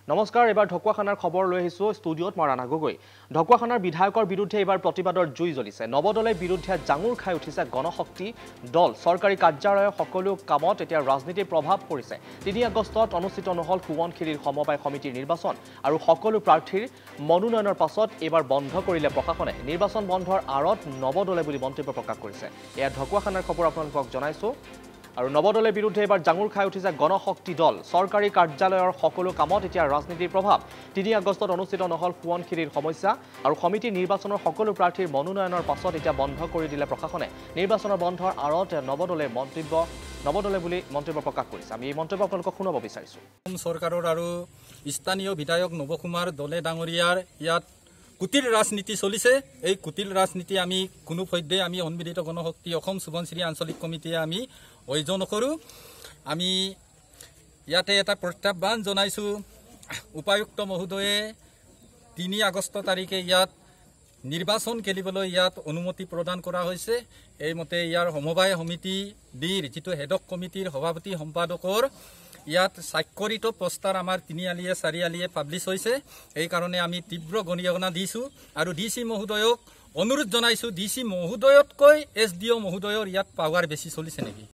নমস্কাৰ এবাৰ ঢকুৱাখানাৰ খবৰ লৈ আহিছো ষ্টুডিঅত মই ৰাণা গগৈ ঢকুৱাখানাৰ বিধায়কৰ বিৰুদ্ধে এবাৰ প্ৰতিবাদৰ জুই জ্বলিছে নৱদলৰ বিৰুদ্ধে জাঙুৰ খাই উঠিছে গণশক্তি দল চৰকাৰী কাৰ্যালয়ৰ সকলো কামত এতিয়া ৰাজনীতিৰ প্ৰভাৱ পৰিছে 3 আগষ্টত অনুষ্ঠিত নহল সোৱণশিৰিৰ সমবায় সমিতিৰ নিৰ্বাচন আৰু সকলো প্ৰাৰ্থীৰ মনোনয়নৰ পাছত এবাৰ বন্ধ কৰিলে প্ৰশাসনে নিৰ্বাচন বন্ধৰ আৰত নৱদলে বুলি মন্তব্য প্ৰকাশ কৰিছে এয়া ঢকুৱাখানাৰ খবৰ আপোনালোকক জনাইছো আৰু নৱদলৰ বিৰুদ্ধে এবাৰ জাঙুৰ খাই উঠিছে গণশক্তি দল চৰকাৰী কাৰ্যালয়ৰ সকলো কামত এতিয়া ৰাজনীতিৰ প্ৰভাৱ 3 আগষ্টত অনুষ্ঠিত নহল সোৱণশিৰিৰ সমস্যা আৰু সমিতি নিৰ্বাচনৰ সকলো প্ৰাৰ্থীৰ মনোনয়নৰ পাছত এতিয়া বন্ধ কৰি দিলে প্ৰশাসনে নিৰ্বাচনৰ বন্ধৰ আৰত নৱদলে বুলি মন্তব্য প্ৰকাশ কৰিছে আমি এই মন্তব্য আপোনালোকক শুনাব বিচাৰিছো চৰকাৰৰ আৰু স্থানীয় বিধায়ক নৱকুমাৰ দলে ডাঙৰীয়াৰ ইয়াত কুটিল ৰাজনীতি চলিছে এই কুটিল ৰাজনীতি আমি কোনো পধ্যে আমি অনবিদিত গণশক্তি অসম সোৱণশিৰি আঞ্চলিক কমিটিয়ে আমি অয়জন কৰো আমি ইয়াতে এটা প্ৰত্যাহ্বান জনাইছো উপায়ুক্ত মহোদয়ে 3 আগষ্ট তাৰিখে ইয়াত নিৰ্বাচন খেলিবলৈ ইয়াত অনুমতি প্ৰদান কৰা হৈছে এই মতে ইয়াৰ সমবায় সমিতি দিৰ যেটো হেড অফ কমিটিৰ সভাপতি সম্পাদকৰ ইয়াত স্বাক্ষৰিত পোষ্টাৰ আমাৰ 3 আলিয়ে 4 আলিয়ে পাব্লিছ হৈছে এই কাৰণে আমি তীব্ৰ গণিয়না দিছো আৰু ডিসি মহোদয়ক অনুৰোধ জনাইছো ডিসি মহোদয়তকৈ এসডিও মহোদয়ৰ ইয়াত পাৱাৰ বেছি চলিছে নেকি